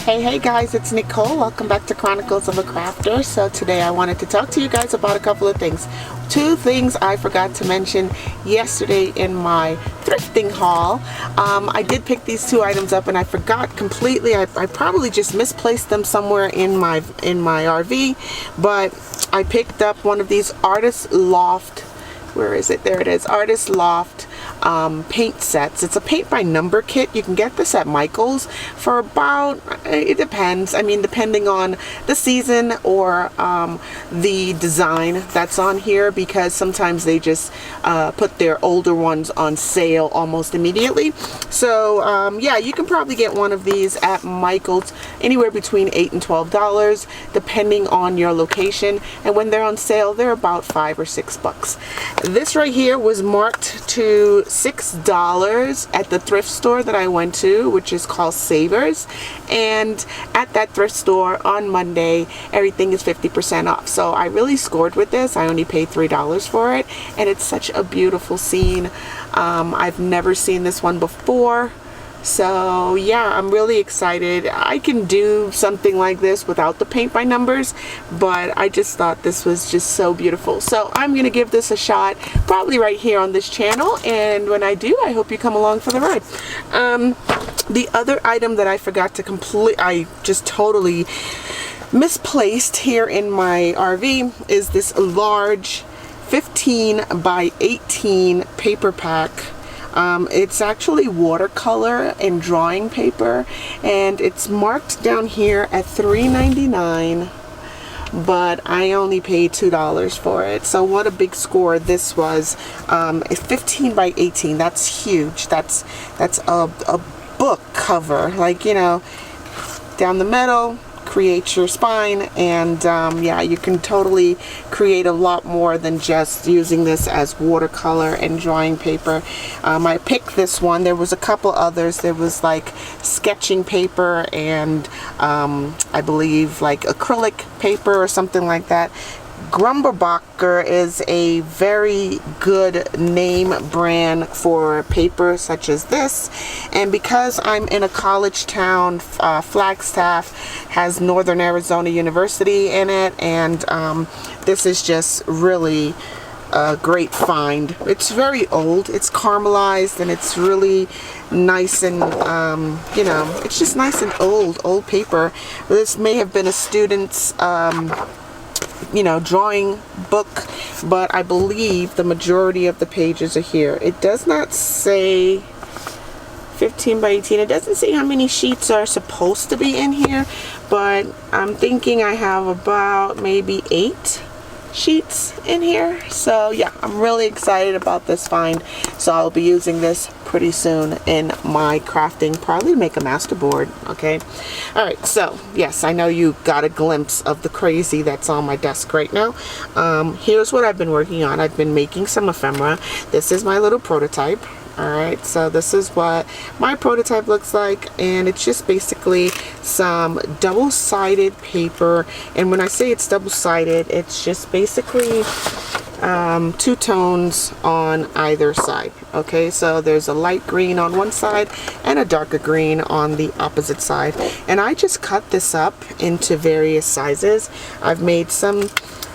Hey guys, it's Nicole. Welcome back to Chronicles of a Crafter. So today I wanted to talk to you guys about a couple of things. Two things I forgot to mention yesterday in my thrifting haul. I did pick these two items up and I forgot completely. I probably just misplaced them somewhere in my RV, but I picked up one of these Artist Loft. Where is it? There it is. Artist Loft paint sets. It's a paint by number kit. You can get this at Michael's for about, it depends. I mean, depending on the season or the design that's on here, because sometimes they just put their older ones on sale almost immediately. So yeah, you can probably get one of these at Michael's anywhere between $8 and $12 depending on your location, and when they're on sale they're about $5 or $6. This right here was marked to $6 at the thrift store that I went to, which is called Savers, and at that thrift store on Monday everything is 50% off. So I really scored with this. I only paid $3 for it, and it's such a beautiful scene. I've never seen this one before. So yeah, I'm really excited. I can do something like this without the paint by numbers, but I just thought this was just so beautiful. So I'm gonna give this a shot, probably right here on this channel, and when I do, I hope you come along for the ride. The other item that I forgot to I just totally misplaced here in my RV is this large 15 by 18 paper pack. It's actually watercolor and drawing paper, and it's marked down here at $3.99, but I only paid $2 for it. So what a big score this was. 15 by 18, that's huge. That's a book cover, like, you know, down the middle, create your spine, and yeah, you can totally create a lot more than just using this as watercolor and drawing paper. I picked this one. There was a couple others. There was like sketching paper and I believe like acrylic paper or something like that. Grumberbacher is a very good name brand for paper such as this, and because I'm in a college town, Flagstaff has Northern Arizona University in it, and this is just really a great find. It's very old, it's caramelized, and it's really nice, and you know, it's just nice and old paper. This may have been a student's you know, drawing book, but I believe the majority of the pages are here. It does not say 15 by 18. It doesn't say how many sheets are supposed to be in here, but I'm thinking I have about maybe 8 sheets in here. So yeah, I'm really excited about this find. So I'll be using this pretty soon in my crafting, probably to make a master board. Okay, all right, so yes, I know you got a glimpse of the crazy that's on my desk right now. Here's what I've been working on. I've been making some ephemera. This is my little prototype. Alright, so this is what my prototype looks like, and it's just basically some double-sided paper. And when I say it's double-sided, it's just basically 2 tones on either side. Okay, so there's a light green on one side and a darker green on the opposite side, and I just cut this up into various sizes. I've made some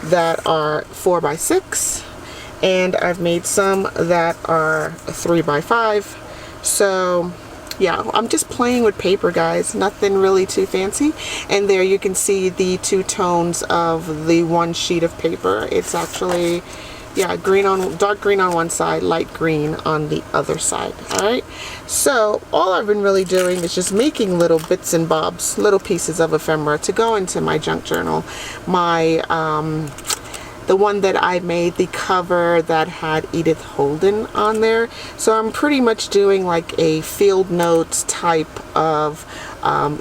that are 4 by 6, and I've made some that are 3 by 5. So yeah, I'm just playing with paper, guys, nothing really too fancy. And there you can see the 2 tones of the one sheet of paper. It's actually, yeah, green on, dark green on one side, light green on the other side. All right, so all I've been really doing is just making little bits and bobs, little pieces of ephemera to go into my junk journal. My the one that I made, the cover that had Edith Holden on there. So I'm pretty much doing like a field notes type of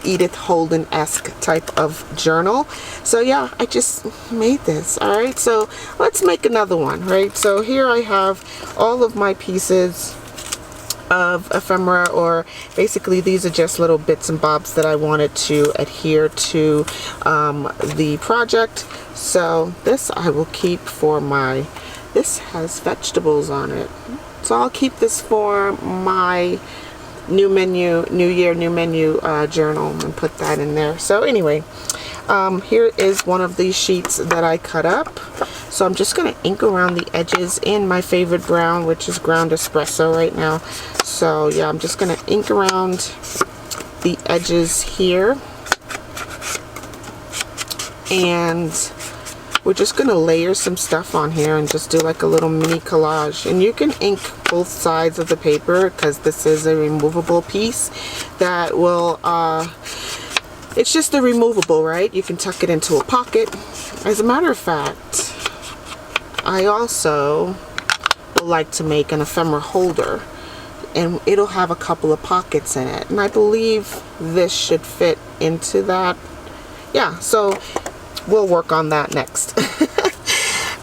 Edith Holden-esque type of journal. So yeah, I just made this. All right, so let's make another one, right? So here I have all of my pieces of ephemera, or basically these are just little bits and bobs that I wanted to adhere to the project. So this I will keep for my, this has vegetables on it, so I'll keep this for my new menu, new year, new menu journal, and put that in there. So anyway, here is one of these sheets that I cut up. So I'm just going to ink around the edges in my favorite brown, which is ground espresso right now. So yeah, I'm just going to ink around the edges here. And we're just going to layer some stuff on here and just do like a little mini collage. And you can ink both sides of the paper because this is a removable piece that will, it's just a removable, right? You can tuck it into a pocket. As a matter of fact, I also would like to make an ephemera holder, and it'll have a couple of pockets in it. And I believe this should fit into that. Yeah, so we'll work on that next.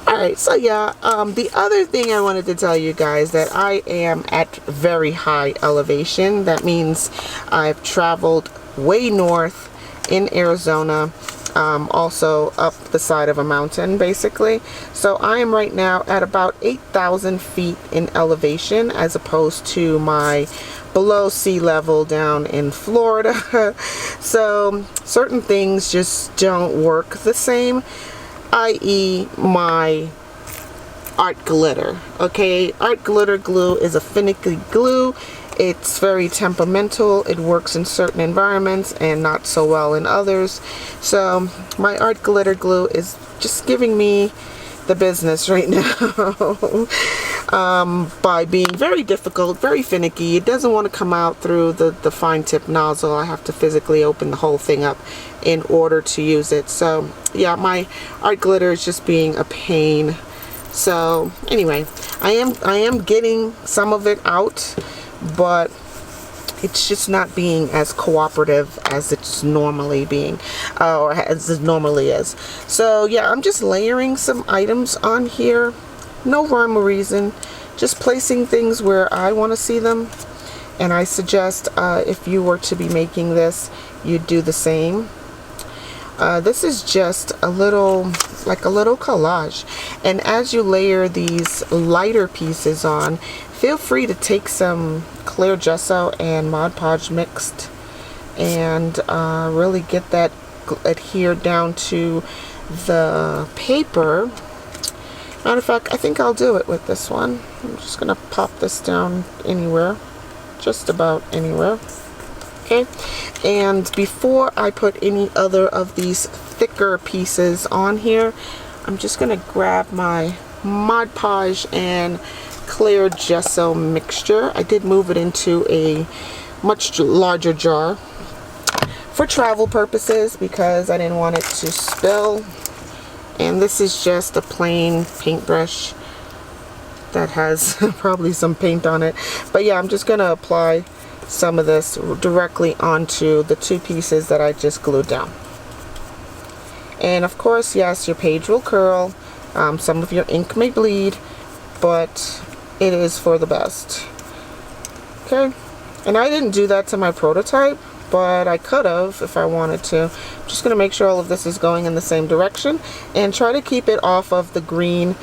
Alright, so yeah, the other thing I wanted to tell you guys that I am at very high elevation. That means I've traveled way north in Arizona, also up the side of a mountain basically. So I am right now at about 8,000 feet in elevation, as opposed to my below sea level down in Florida. So certain things just don't work the same, i.e. my art glitter. Okay, art glitter glue is a finicky glue. It's very temperamental. It works in certain environments and not so well in others. So my art glitter glue is just giving me the business right now. By being very difficult, very finicky. It doesn't want to come out through the fine tip nozzle. I have to physically open the whole thing up in order to use it. So yeah, my art glitter is just being a pain. So anyway, I am getting some of it out, but it's just not being as cooperative as it's normally being, or as it normally is. So yeah, I'm just layering some items on here. No rhyme or reason, just placing things where I want to see them. And I suggest if you were to be making this, you'd do the same. This is just a little, like a little collage. And as you layer these lighter pieces on, feel free to take some clear gesso and Mod Podge mixed and really get that adhered down to the paper. Matter of fact, I think I'll do it with this one. I'm just gonna pop this down anywhere, just about anywhere. Okay, and before I put any other of these thicker pieces on here, I'm just gonna grab my Mod Podge and clear gesso mixture. I did move it into a much larger jar for travel purposes because I didn't want it to spill. And this is just a plain paintbrush that has probably some paint on it. But yeah, I'm just gonna apply some of this directly onto the two pieces that I just glued down. And of course, yes, your page will curl. Some of your ink may bleed, but it is for the best. Okay, and I didn't do that to my prototype, but I could have if I wanted to. I'm just gonna make sure all of this is going in the same direction and try to keep it off of the green.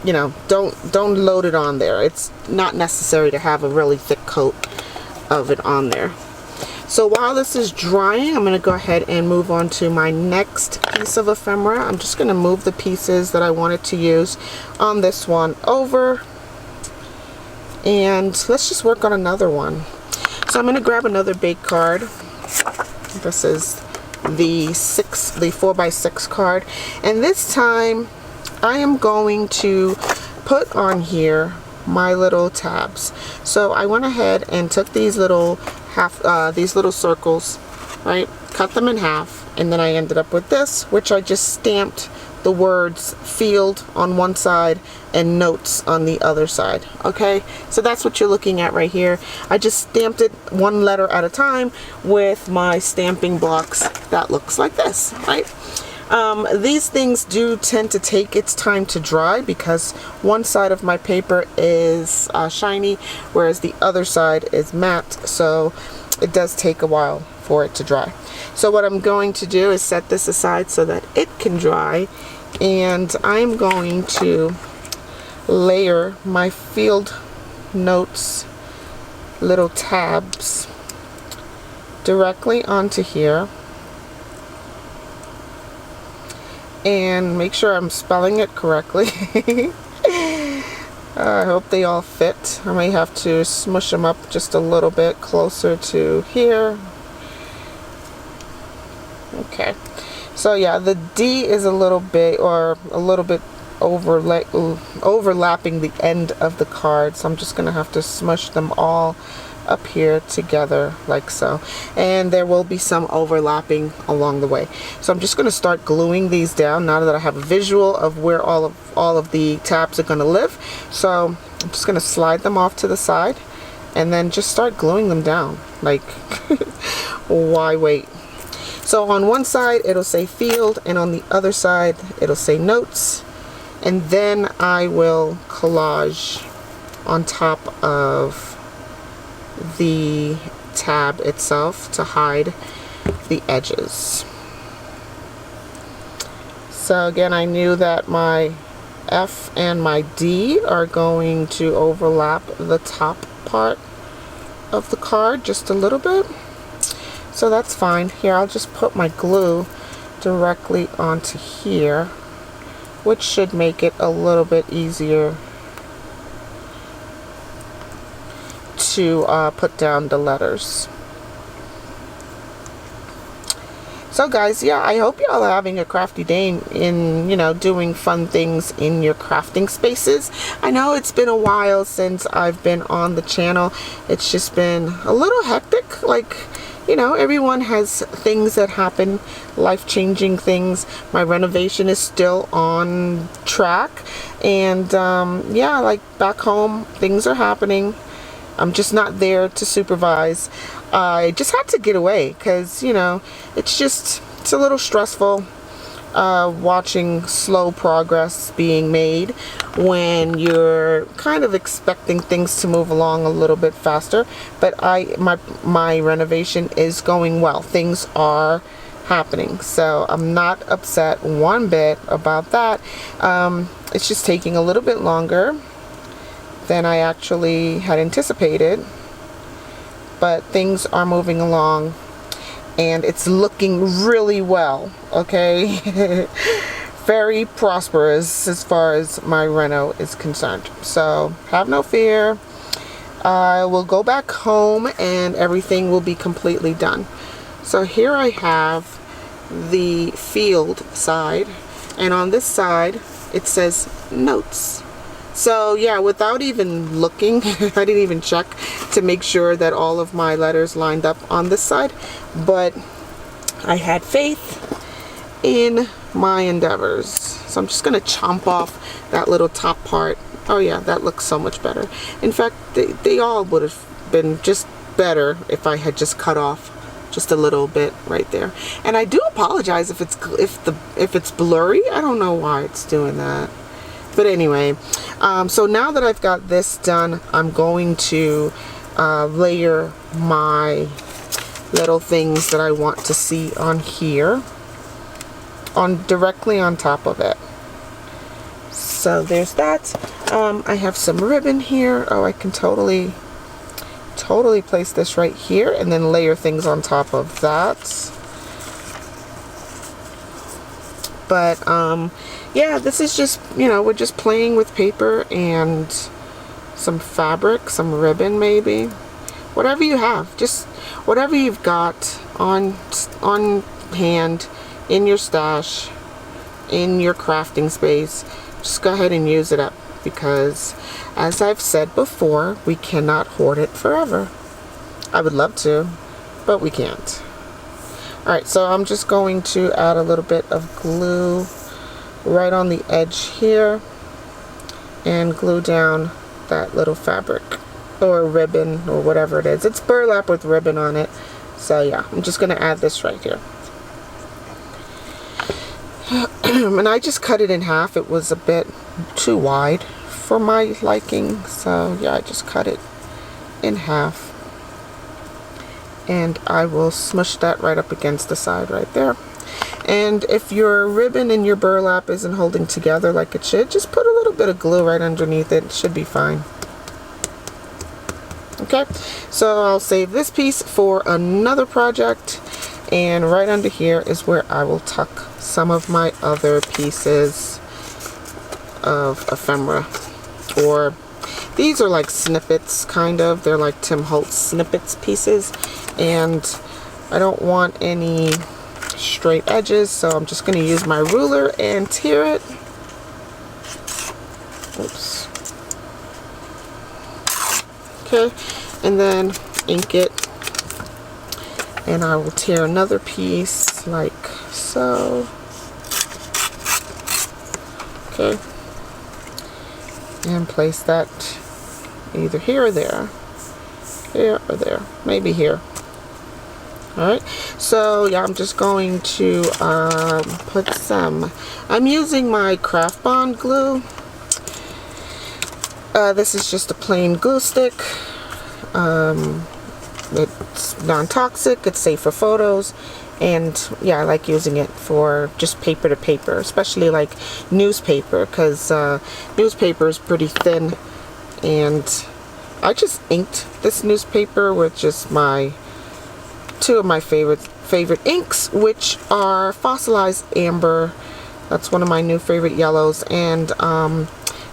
You know, don't load it on there. It's not necessary to have a really thick coat of it on there. So while this is drying, I'm going to go ahead and move on to my next piece of ephemera. I'm just going to move the pieces that I wanted to use on this one over, and let's just work on another one. So I'm going to grab another big card. This is the 4x6 card, and this time I am going to put on here my little tabs. So I went ahead and took these little circles, right, cut them in half, and then I ended up with this, which I just stamped the words field on one side and notes on the other side. Okay, so that's what you're looking at right here. I just stamped it one letter at a time with my stamping blocks. That looks like this, right? These things do tend to take its time to dry because one side of my paper is shiny, whereas the other side is matte, so it does take a while for it to dry. So what I'm going to do is set this aside so that it can dry, and I'm going to layer my field notes little tabs directly onto here, and make sure I'm spelling it correctly. I hope they all fit. I may have to smush them up just a little bit closer to here. Okay, so yeah, the D is a little bit, or a little bit overlapping the end of the card, so I'm just gonna have to smush them all up here together like so, and there will be some overlapping along the way. So I'm just going to start gluing these down now that I have a visual of where all of the tabs are going to live. So I'm just going to slide them off to the side and then just start gluing them down. Like, why wait? So on one side it'll say field, and on the other side it'll say notes, and then I will collage on top of the tab itself to hide the edges. So again, I knew that my F and my D are going to overlap the top part of the card just a little bit, so that's fine. Here, I'll just put my glue directly onto here, which should make it a little bit easier to put down the letters. So guys, yeah, I hope y'all are having a crafty day in, you know, doing fun things in your crafting spaces. I know it's been a while since I've been on the channel. It's just been a little hectic. Like, you know, everyone has things that happen, life-changing things. My renovation is still on track, and yeah, like back home, things are happening. I'm just not there to supervise. I just had to get away because, you know, it's a little stressful watching slow progress being made when you're kind of expecting things to move along a little bit faster. But my renovation is going well. Things are happening, so I'm not upset one bit about that. It's just taking a little bit longer than I actually had anticipated, but things are moving along and it's looking really well. Okay. Very prosperous as far as my reno is concerned, so have no fear. I will go back home and everything will be completely done. So here I have the field side, and on this side it says notes. So yeah, without even looking, I didn't even check to make sure that all of my letters lined up on this side, but I had faith in my endeavors. So I'm just gonna chomp off that little top part. Oh yeah, that looks so much better. In fact, they all would have been just better if I had just cut off just a little bit right there. And I do apologize if it's blurry. I don't know why it's doing that. But anyway, so now that I've got this done, I'm going to layer my little things that I want to see on here directly on top of it. So there's that. I have some ribbon here. Oh, I can totally place this right here and then layer things on top of that. But yeah, this is just, you know, we're just playing with paper and some fabric, some ribbon maybe. Whatever you have, just whatever you've got on hand, in your stash, in your crafting space, just go ahead and use it up, because as I've said before, we cannot hoard it forever. I would love to, but we can't. Alright, so I'm just going to add a little bit of glue right on the edge here and glue down that little fabric or ribbon or whatever it is. It's burlap with ribbon on it. So yeah, I'm just going to add this right here. And I just cut it in half. It was a bit too wide for my liking. So yeah, I just cut it in half. And I will smush that right up against the side right there. And if your ribbon and your burlap isn't holding together like it should, just put a little bit of glue right underneath it. It should be fine. Okay, so I'll save this piece for another project, and right under here is where I will tuck some of my other pieces of ephemera. Or these are like snippets, kind of. They're like Tim Holtz snippets pieces, and I don't want any straight edges, so I'm just going to use my ruler and tear it. Oops. Okay, and then ink it, and I will tear another piece like so. Okay, and place that either here or there, here or there, maybe here. Alright, so yeah, I'm just going to put some, I'm using my Craft Bond glue. This is just a plain glue stick. It's non-toxic, it's safe for photos, and yeah, I like using it for just paper to paper, especially like newspaper, because newspaper is pretty thin, and I just inked this newspaper with just my two of my favorite inks, which are fossilized amber. That's one of my new favorite yellows, and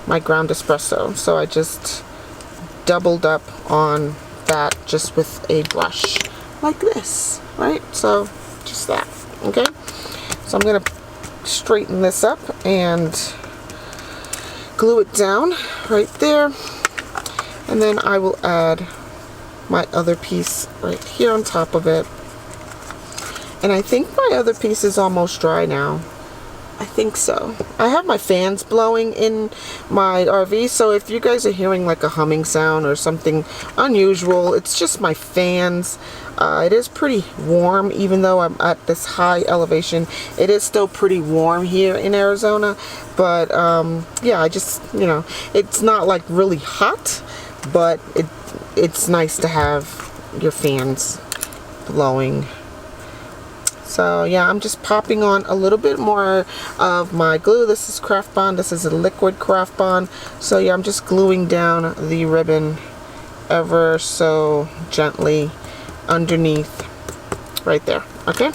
my ground espresso. So I just doubled up on that just with a brush like this, right? So just that. Okay, so I'm gonna straighten this up and glue it down right there, and then I will add my other piece right here on top of it. And I think my other piece is almost dry now. I think so. I have my fans blowing in my RV, so if you guys are hearing like a humming sound or something unusual, it's just my fans. It is pretty warm, even though I'm at this high elevation. It is still pretty warm here in Arizona, but yeah, I just, you know, it's not like really hot, but it's nice to have your fans blowing. So yeah, I'm just popping on a little bit more of my glue. This is Craft Bond. This is a liquid Craft Bond. So yeah, I'm just gluing down the ribbon ever so gently underneath right there. Okay,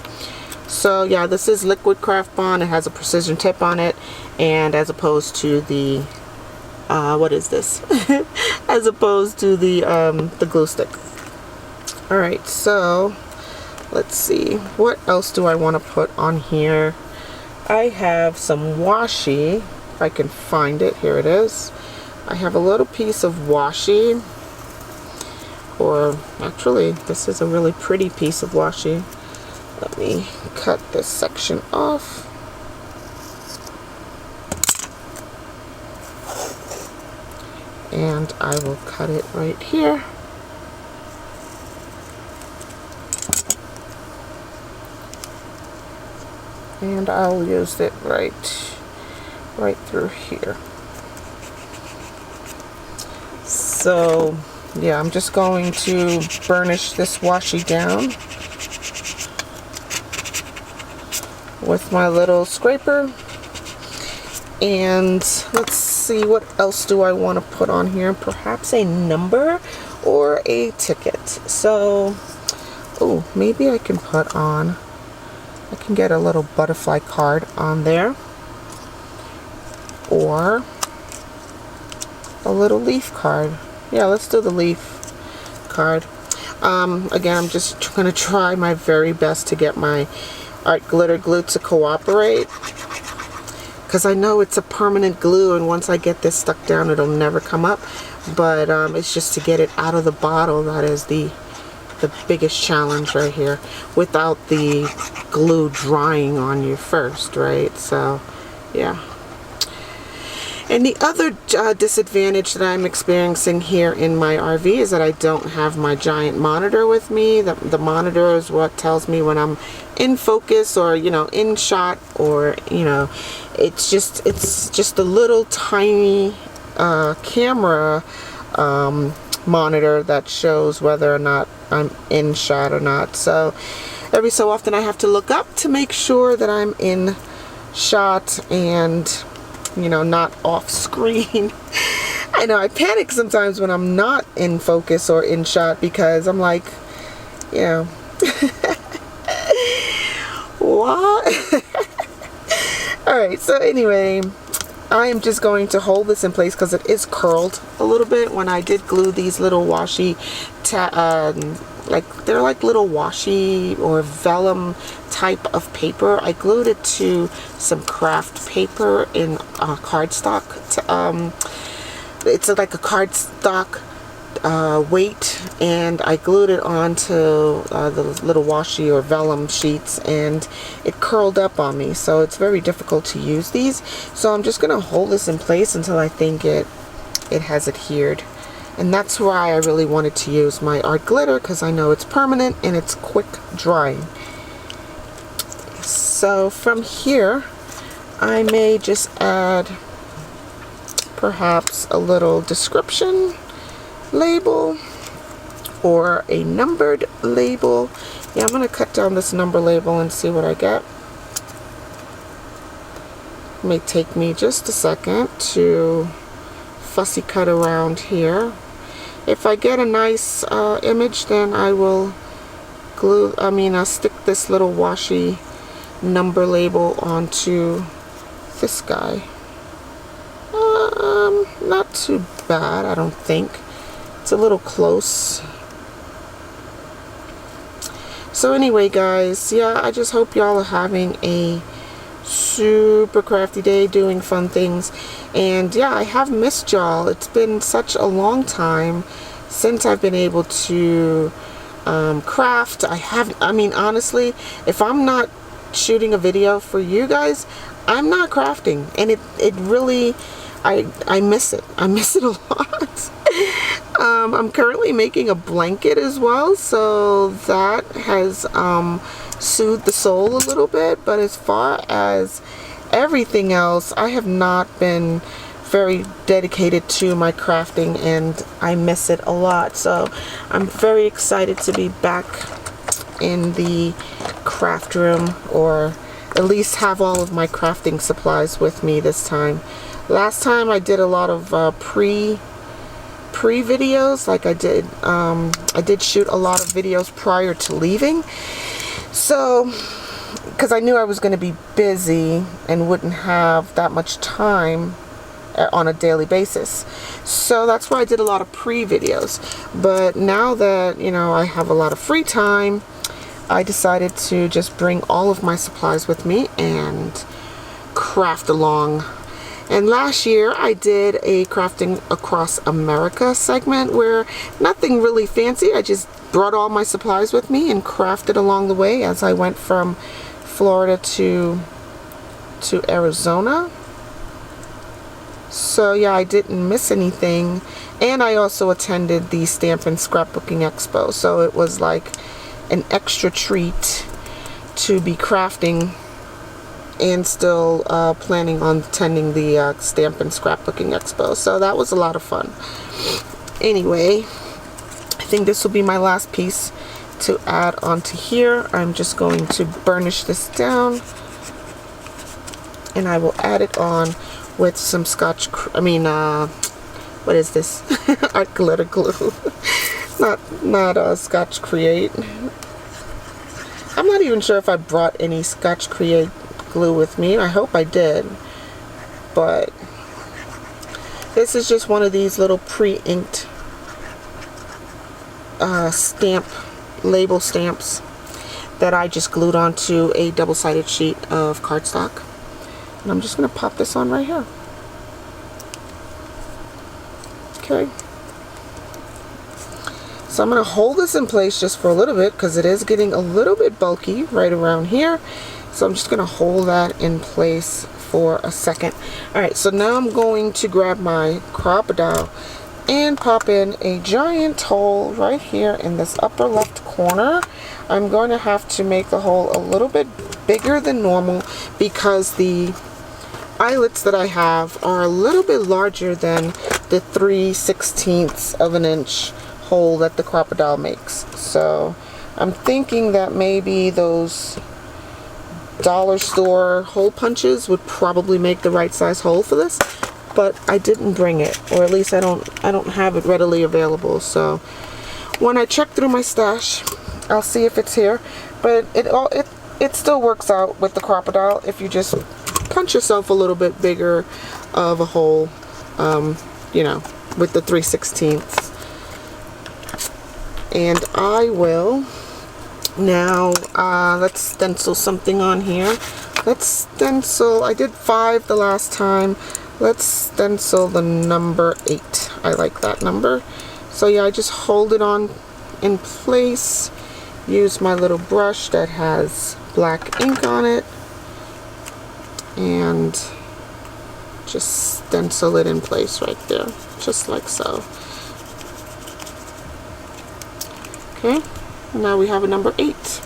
so yeah, this is liquid Craft Bond. It has a precision tip on it, and as opposed to the what is this? As opposed to the glue stick. All right, so let's see, what else do I want to put on here? I have some washi, if I can find it. Here it is. I have a little piece of washi, or actually this is a really pretty piece of washi. Let me cut this section off. And I will cut it right here. And I'll use it right through here. So yeah, I'm just going to burnish this washi down with my little scraper. And let's see, what else do I want to put on here? Perhaps a number or a ticket. So, oh, maybe I can put on, I can get a little butterfly card on there, or a little leaf card. Yeah, let's do the leaf card. Again, I'm just going to try my very best to get my art glitter glue to cooperate, because I know it's a permanent glue, and once I get this stuck down, it'll never come up. But it's just to get it out of the bottle that is the biggest challenge right here, without the glue drying on you first, right? So yeah. And the other disadvantage that I'm experiencing here in my RV is that I don't have my giant monitor with me. The monitor is what tells me when I'm in focus, or, you know, in shot, or, you know, it's just a little tiny camera monitor that shows whether or not I'm in shot or not. So every so often I have to look up to make sure that I'm in shot and, you know, not off screen. I know I panic sometimes when I'm not in focus or in shot, because I'm like, you know, what? Alright, so anyway, I am just going to hold this in place because it is curled a little bit. When I did glue these little washi, like they're like little washi or vellum type of paper, I glued it to some craft paper in cardstock. It's like a cardstock weight, and I glued it onto the little washi or vellum sheets, and it curled up on me, so it's very difficult to use these. So I'm just gonna hold this in place until I think it has adhered, and that's why I really wanted to use my art glitter, because I know it's permanent and it's quick drying. So from here I may just add perhaps a little description label or a numbered label. Yeah, I'm going to cut down this number label and see what I get. It may take me just a second to fussy cut around here. If I get a nice image, then I will stick this little washi number label onto this guy. Not too bad, I don't think. It's a little close. So anyway, guys, yeah, I just hope y'all are having a super crafty day, doing fun things. And yeah, I have missed y'all. It's been such a long time since I've been able to craft. Honestly, if I'm not shooting a video for you guys, I'm not crafting, and it really, I miss it. I miss it a lot. I'm currently making a blanket as well, so that has soothed the soul a little bit. But as far as everything else, I have not been very dedicated to my crafting, and I miss it a lot. So I'm very excited to be back in the craft room, or at least have all of my crafting supplies with me this time. Last time I did a lot of pre videos, like I did shoot a lot of videos prior to leaving, so because I knew I was going to be busy and wouldn't have that much time on a daily basis. So that's why I did a lot of pre videos. But now that, you know, I have a lot of free time, I decided to just bring all of my supplies with me and craft along. And last year I did a Crafting Across America segment where nothing really fancy. I just brought all my supplies with me and crafted along the way as I went from Florida to Arizona. So yeah, I didn't miss anything. And I also attended the Stamp and Scrapbooking Expo. So it was like an extra treat to be crafting and still planning on attending the Stamp and Scrapbooking Expo. So that was a lot of fun. Anyway, I think this will be my last piece to add onto here. I'm just going to burnish this down, and I will add it on with some what is this? Art glitter glue. not Scotch Create. I'm not even sure if I brought any Scotch Create glue with me. I hope I did, but this is just one of these little pre-inked label stamps that I just glued onto a double-sided sheet of cardstock, and I'm just going to pop this on right here. Okay, so I'm going to hold this in place just for a little bit because it is getting a little bit bulky right around here. So I'm just going to hold that in place for a second. Alright, so now I'm going to grab my crocodile and pop in a giant hole right here in this upper left corner. I'm going to have to make the hole a little bit bigger than normal because the eyelets that I have are a little bit larger than the 3/16 of an inch hole that the crocodile makes. So I'm thinking that maybe those dollar store hole punches would probably make the right size hole for this, but I didn't bring it, or at least I don't have it readily available. So when I check through my stash, I'll see if it's here. But it still works out with the crocodile if you just punch yourself a little bit bigger of a hole, you know, with the 3/16. And I will now, let's stencil something on here. Let's stencil, I did 5 the last time. Let's stencil the number 8. I like that number. So yeah, I just hold it on in place. Use my little brush that has black ink on it. And just stencil it in place right there. Just like so. Okay, now we have a number 8.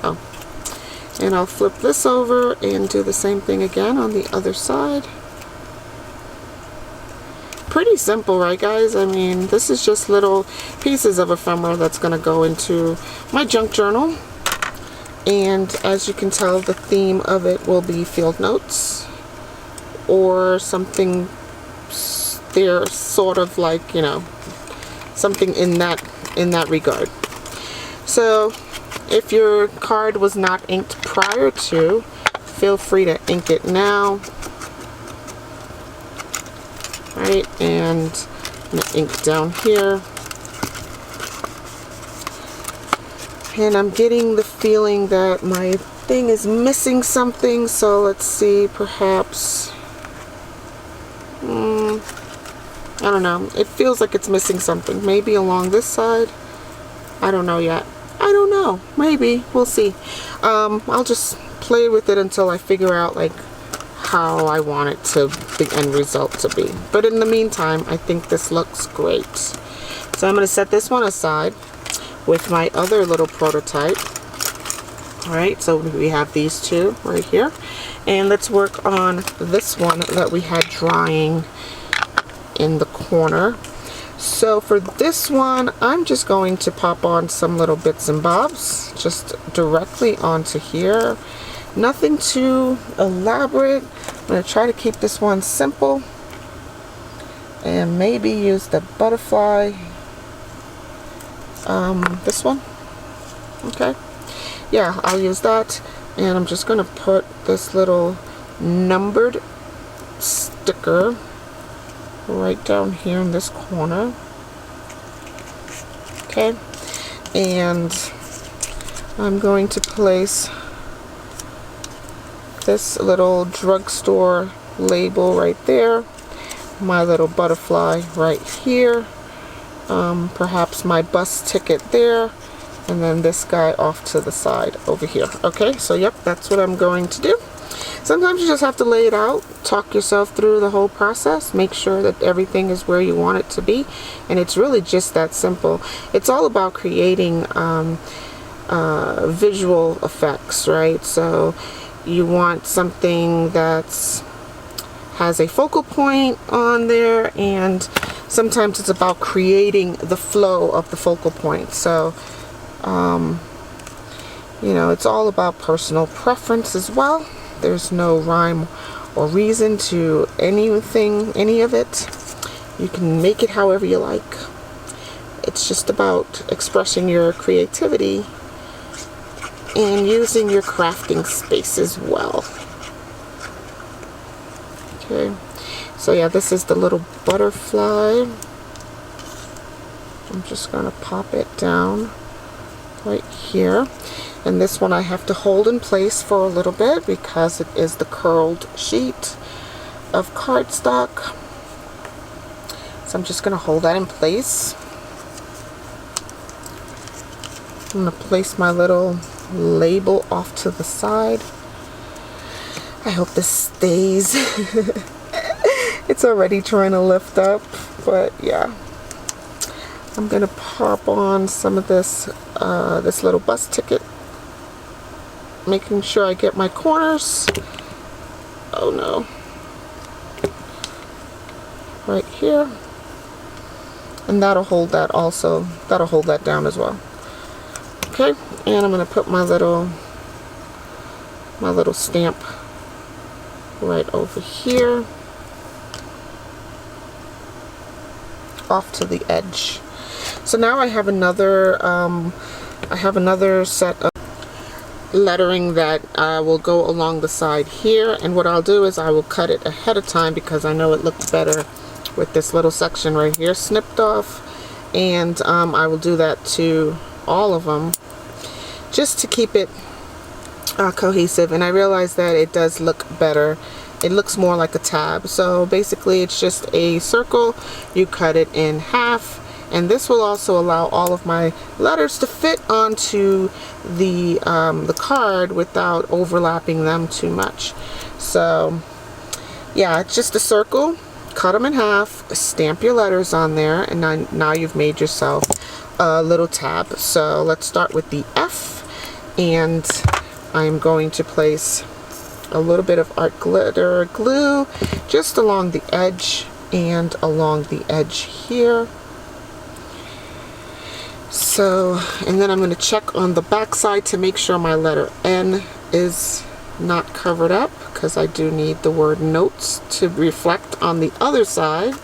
Oh, and I'll flip this over and do the same thing again on the other side. Pretty simple, right guys? I mean, this is just little pieces of ephemera that's going to go into my junk journal. And as you can tell, the theme of it will be field notes or something there, sort of like, you know, something in that regard. So if your card was not inked prior to, feel free to ink it now. Right, and I'm gonna ink down here. And I'm getting the feeling that my thing is missing something, so let's see, perhaps, I don't know, it feels like it's missing something. Maybe along this side, I don't know yet. I don't know, maybe, we'll see. I'll just play with it until I figure out like how I want it to, the end result to be. But in the meantime, I think this looks great. So I'm going to set this one aside with my other little prototype. Alright, so we have these two right here. And let's work on this one that we had drying in the corner. So for this one, I'm just going to pop on some little bits and bobs just directly onto here. Nothing too elaborate. I'm going to try to keep this one simple and maybe use the butterfly, this one. Okay, yeah, I'll use that. And I'm just going to put this little numbered sticker right down here in this corner. Okay, and I'm going to place this little drugstore label right there, my little butterfly right here, perhaps my bus ticket there, and then this guy off to the side over here. Okay, so yep, that's what I'm going to do. Sometimes you just have to lay it out, talk yourself through the whole process, make sure that everything is where you want it to be, and it's really just that simple. It's all about creating visual effects, right? So you want something that's has a focal point on there, and sometimes it's about creating the flow of the focal point. So you know, it's all about personal preference as well. There's no rhyme or reason to anything, any of it. You can make it however you like. It's just about expressing your creativity and using your crafting space as well. Okay, so yeah, this is the little butterfly. I'm just gonna pop it down right here. And this one I have to hold in place for a little bit because it is the curled sheet of cardstock. So I'm just gonna hold that in place. I'm gonna place my little label off to the side. I hope this stays. It's already trying to lift up, but yeah. I'm gonna pop on some of this this little bus ticket, making sure I get my corners. Oh no. Right here. And that'll hold that also. That'll hold that down as well. Okay, and I'm gonna put my little stamp right over here. off to the edge. So now I have another set of lettering that will go along the side here, and what I'll do is I will cut it ahead of time because I know it looks better with this little section right here snipped off, and I will do that to all of them just to keep it cohesive. And I realize that it does look better. It looks more like a tab. So basically it's just a circle, you cut it in half, and this will also allow all of my letters to fit onto the card without overlapping them too much. So yeah, it's just a circle, cut them in half, stamp your letters on there, and now you've made yourself a little tab. So let's start with the F, and I'm going to place a little bit of art glitter glue just along the edge and along the edge here. So, and then I'm going to check on the back side to make sure my letter N is not covered up, because I do need the word notes to reflect on the other side.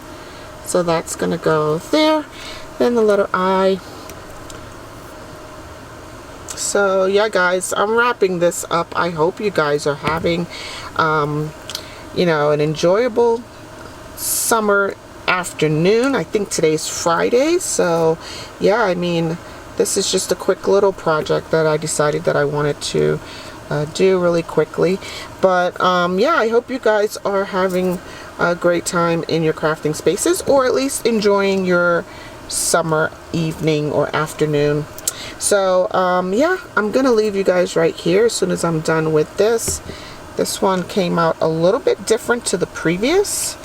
So that's going to go there. Then the letter I. So yeah guys, I'm wrapping this up. I hope you guys are having you know, an enjoyable summer afternoon. I think today's Friday, so yeah, I mean, this is just a quick little project that I decided that I wanted to do really quickly. But yeah, I hope you guys are having a great time in your crafting spaces, or at least enjoying your summer evening or afternoon. So yeah, I'm gonna leave you guys right here as soon as I'm done with this. This one came out a little bit different to the previous,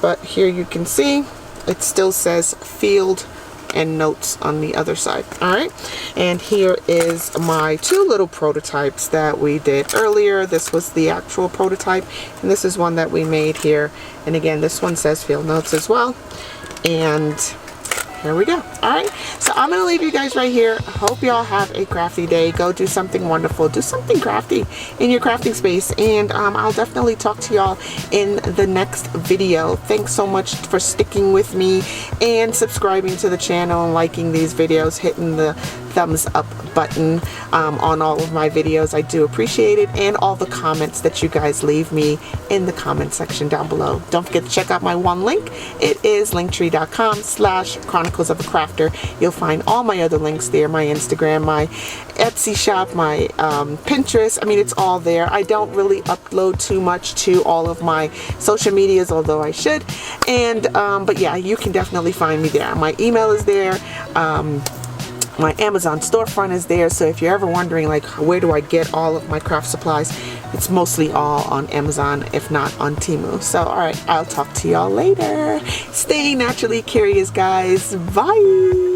but here you can see it still says field and notes on the other side. All right, and here is my two little prototypes that we did earlier. This was the actual prototype, and this is one that we made here. And again, this one says field notes as well. And here we go. All right, so I'm gonna leave you guys right here. Hope y'all have a crafty day. Go do something wonderful, do something crafty in your crafting space, and I'll definitely talk to y'all in the next video. Thanks so much for sticking with me and subscribing to the channel and liking these videos, hitting the thumbs up button on all of my videos. I do appreciate it, and all the comments that you guys leave me in the comment section down below. Don't forget to check out my one link. It is linktree.com/Chronicles of a Crafter. You'll find all my other links there, my Instagram, my Etsy shop, my Pinterest. I mean, it's all there. I don't really upload too much to all of my social medias, although I should. And but yeah, you can definitely find me there. My email is there. My Amazon storefront is there, so if you're ever wondering like where do I get all of my craft supplies, it's mostly all on Amazon, if not on Temu. So alright, I'll talk to y'all later. Stay naturally curious, guys. Bye.